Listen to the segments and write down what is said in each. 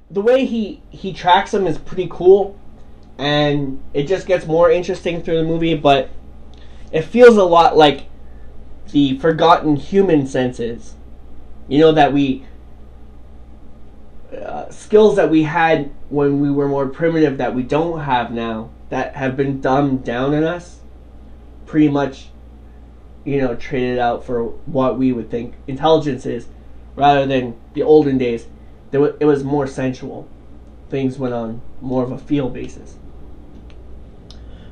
the way he tracks them is pretty cool, and it just gets more interesting through the movie. But it feels a lot like the forgotten human senses, you know, that we skills that we had when we were more primitive that we don't have now, that have been dumbed down in us, pretty much, you know, traded out for what we would think intelligence is, rather than the olden days. It was more sensual. Things went on more of a feel basis.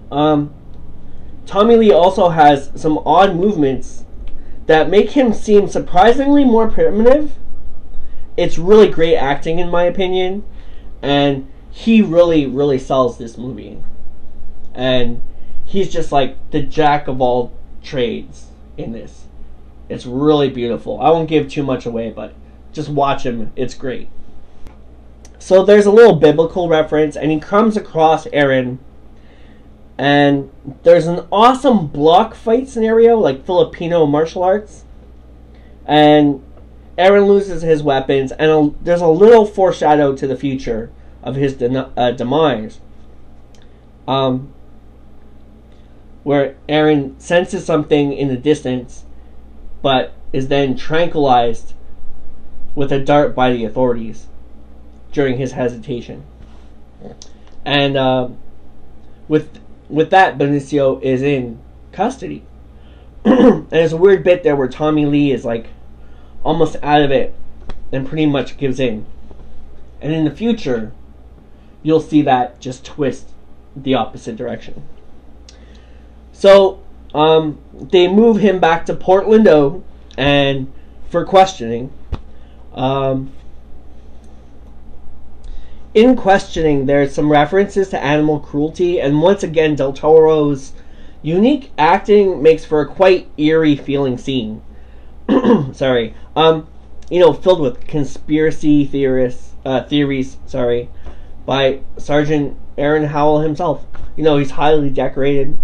Tommy Lee also has some odd movements that make him seem surprisingly more primitive. It's really great acting, in my opinion, and he really sells this movie. And he's just like the jack of all trades in this. It's really beautiful. I won't give too much away, but just watch him. It's great. So there's a little biblical reference, and he comes across Aaron, and there's an awesome block fight scenario, like Filipino martial arts, and Aaron loses his weapons, and there's a little foreshadow to the future of his demise, where Aaron senses something in the distance, but is then tranquilized with a dart by the authorities during his hesitation. And with that, Benicio is in custody. And there's a weird bit there where Tommy Lee is like almost out of it and pretty much gives in. And in the future, you'll see that just twist the opposite direction. So they move him back to Portland and for questioning. In questioning, there's some references to animal cruelty, and once again, Del Toro's unique acting makes for a quite eerie feeling scene. Sorry. You know, filled with conspiracy theories, by Sergeant Aaron Howell himself. You know, he's highly decorated.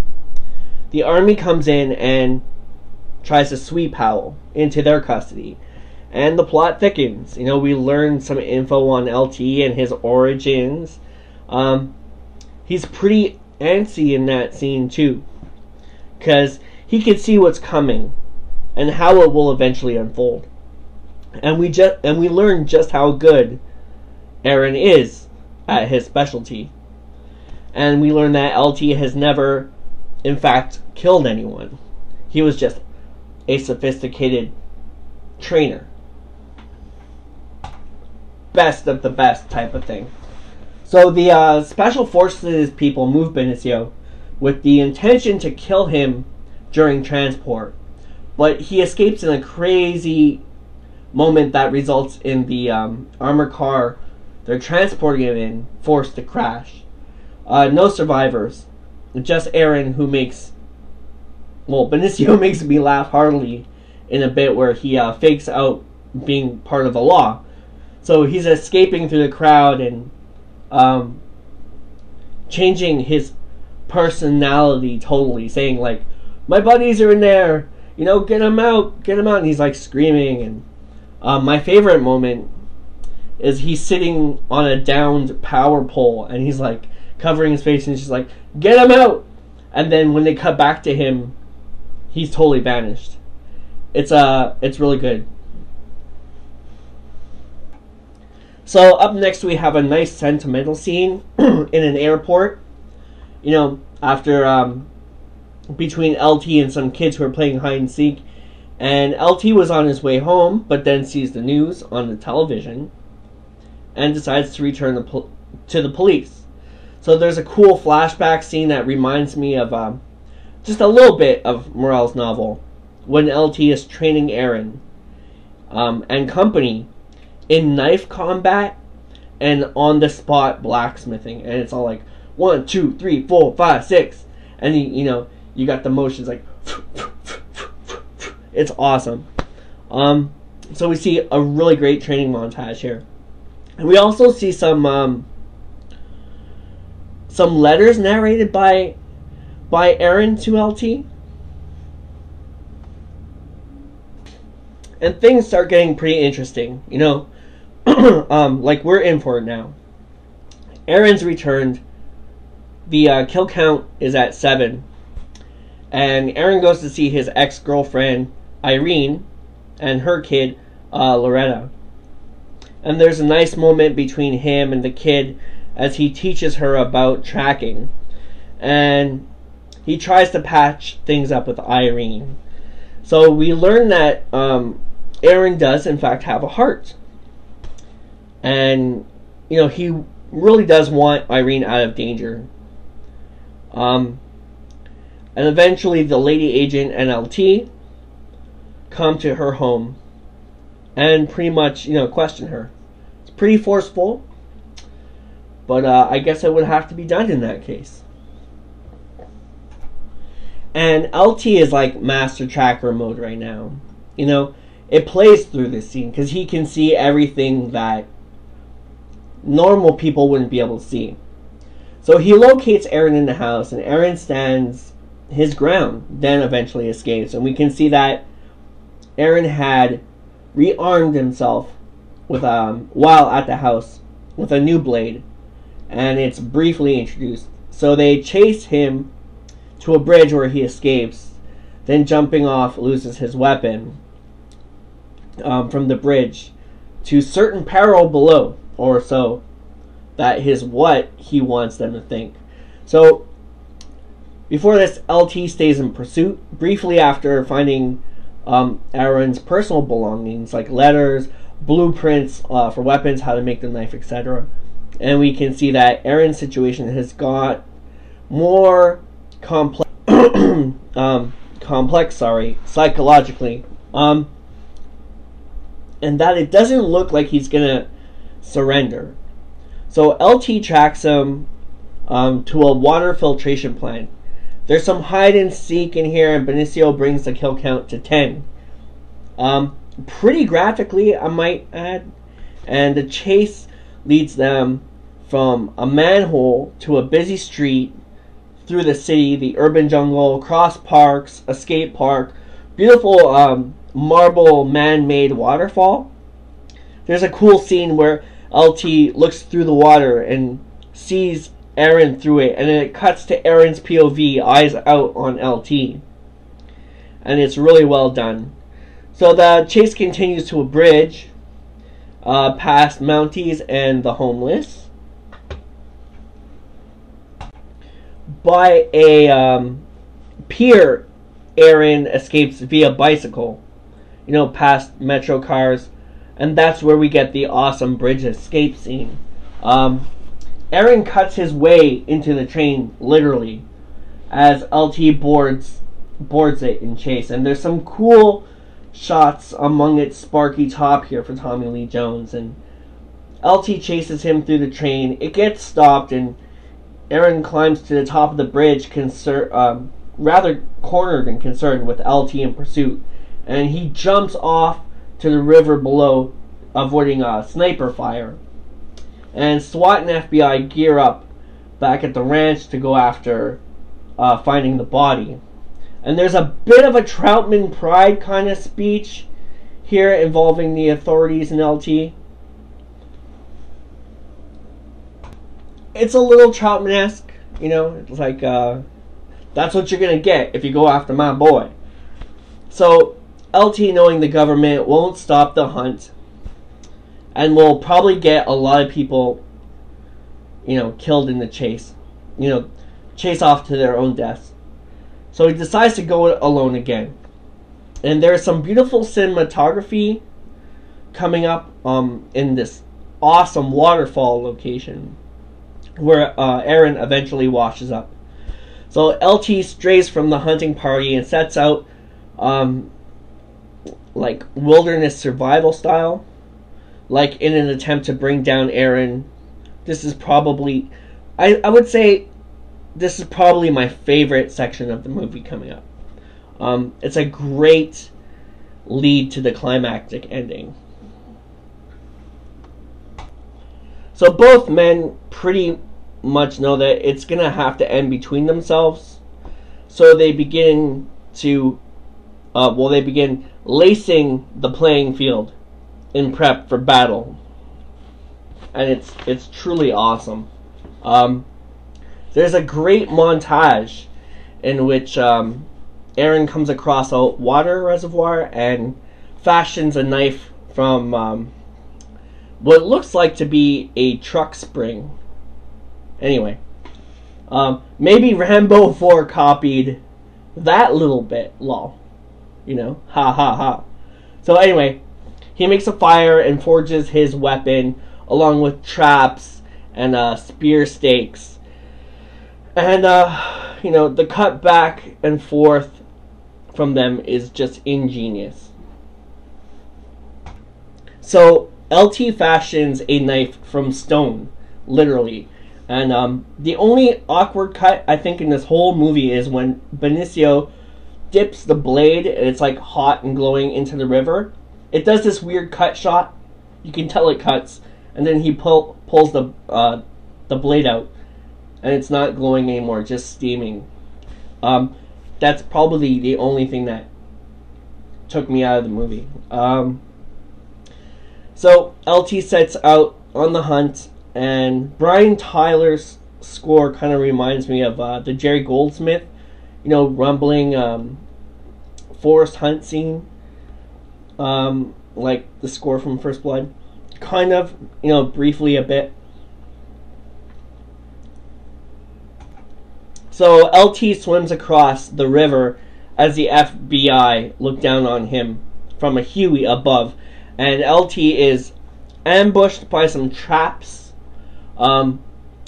The army comes in and tries to sweep Howell into their custody, and the plot thickens. You know, we learn some info on LT and his origins. He's pretty antsy in that scene too, because he can see what's coming and how it will eventually unfold. And we learn just how good Aaron is at his specialty. And we learn that LT has never, in fact, killed anyone. He was just a sophisticated trainer. Best of the best type of thing. So the Special Forces people move Benicio with the intention to kill him during transport. But he escapes in a crazy moment that results in the armored car they're transporting him in forced to crash. No survivors. Just Aaron, who makes... Well, Benicio makes me laugh heartily in a bit where he fakes out being part of the law. So he's escaping through the crowd and changing his personality totally, saying like, my buddies are in there, you know, get him out, and he's like screaming. And my favorite moment is he's sitting on a downed power pole and he's like covering his face and he's just like, get him out. And then when they cut back to him, he's totally vanished. It's really good. So up next we have a nice sentimental scene in an airport. You know, after between LT and some kids who are playing hide and seek, and LT was on his way home, but then sees the news on the television and decides to return to the police. So there's a cool flashback scene that reminds me of just a little bit of Morel's novel, when LT is training Aaron and company in knife combat and on-the-spot blacksmithing, and it's all like 1, 2, 3, 4, 5, 6, and you know, you got the motions like it's awesome. So we see a really great training montage here, and we also see some letters narrated by Aaron to LT, and things start getting pretty interesting. You know, like, we're in for it now. Aaron's returned. The kill count is at 7. And Aaron goes to see his ex-girlfriend, Irene, and her kid, Loretta. And there's a nice moment between him and the kid as he teaches her about tracking. And he tries to patch things up with Irene. So we learn that Aaron does, in fact, have a heart. And, you know, he really does want Irene out of danger. And eventually the lady agent and LT come to her home and pretty much, you know, question her. It's pretty forceful, but I guess it would have to be done in that case. And LT is like master tracker mode right now. You know, it plays through this scene because he can see everything that normal people wouldn't be able to see. So he locates Aaron in the house, and Aaron stands his ground, then eventually escapes. And we can see that Aaron had rearmed himself with while at the house with a new blade, and it's briefly introduced. So they chase him to a bridge where he escapes, then jumping off loses his weapon from the bridge to certain peril below, or so that is what he wants them to think. So before this, LT stays in pursuit. Briefly after finding Aaron's personal belongings like letters, blueprints for weapons, how to make the knife, etc. And we can see that Aaron's situation has got more complex, psychologically, and that it doesn't look like he's gonna surrender. So LT tracks him to a water filtration plant. There's some hide and seek in here, and Benicio brings the kill count to 10. Pretty graphically, I might add. And the chase leads them from a manhole to a busy street, through the city, the urban jungle, across parks, a skate park, beautiful marble man-made waterfall. There's a cool scene where LT looks through the water and sees Aaron through it, and then it cuts to Aaron's POV, eyes out on LT. And it's really well done. So the chase continues to a bridge, past Mounties and the homeless, by a pier. Aaron escapes via bicycle, you know, past metro cars, and that's where we get the awesome bridge escape scene. Aaron cuts his way into the train, literally, as LT boards it in chase. And there's some cool shots among its sparky top here for Tommy Lee Jones. And LT chases him through the train. It gets stopped, and Aaron climbs to the top of the bridge, rather cornered and concerned with LT in pursuit. And he jumps off to the river below, avoiding a sniper fire. And SWAT and FBI gear up back at the ranch to go after finding the body. And there's a bit of a Troutman Pride kind of speech here involving the authorities and LT. It's a little Troutman-esque, you know, it's like, that's what you're going to get if you go after my boy. So, LT, knowing the government won't stop the hunt, and will probably get a lot of people, you know, killed in the chase. You know, chase off to their own deaths. So he decides to go alone again. And there's some beautiful cinematography coming up in this awesome waterfall location where Aaron eventually washes up. So LT strays from the hunting party and sets out like wilderness survival style, like in an attempt to bring down Aaron. This is probably, I would say, this is probably my favorite section of the movie coming up. It's a great lead to the climactic ending. So both men pretty much know that it's going to have to end between themselves. So they begin to, they begin lacing the playing field in prep for battle. and it's truly awesome. There's a great montage in which Aaron comes across a water reservoir and fashions a knife from what looks like to be a truck spring. Anyway, maybe Rambo 4 copied that little bit, lol. You know, ha ha ha. So anyway, he makes a fire and forges his weapon along with traps and spear stakes. And, you know, the cut back and forth from them is just ingenious. So, LT fashions a knife from stone, literally. And the only awkward cut, I think, in this whole movie is when Benicio dips the blade, and it's like hot and glowing, into the river. It does this weird cut shot. You can tell it cuts. And then he pulls the blade out, and it's not glowing anymore, just steaming. That's probably the only thing that took me out of the movie. So LT sets out on the hunt, and Brian Tyler's score kind of reminds me of the Jerry Goldsmith, you know, rumbling forest hunt scene, like the score from First Blood. Kind of, you know, briefly a bit. So LT swims across the river as the FBI look down on him from a Huey above, and LT is ambushed by some traps.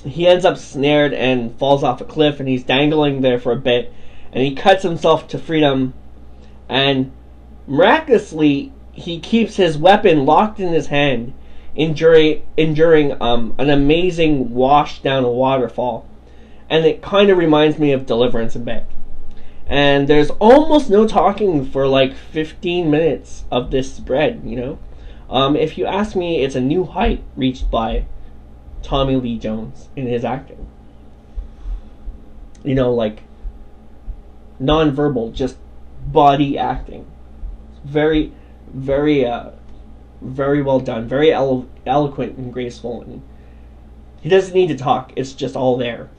He ends up snared and falls off a cliff, and he's dangling there for a bit, and he cuts himself to freedom, and miraculously he keeps his weapon locked in his hand, enduring an amazing wash down a waterfall. And it kind of reminds me of Deliverance a bit. And there's almost no talking for like 15 minutes of this spread, you know. If you ask me, it's a new height reached by Tommy Lee Jones in his acting. You know, like non-verbal, just body acting. Very, very well done, very eloquent and graceful, and he doesn't need to talk, it's just all there.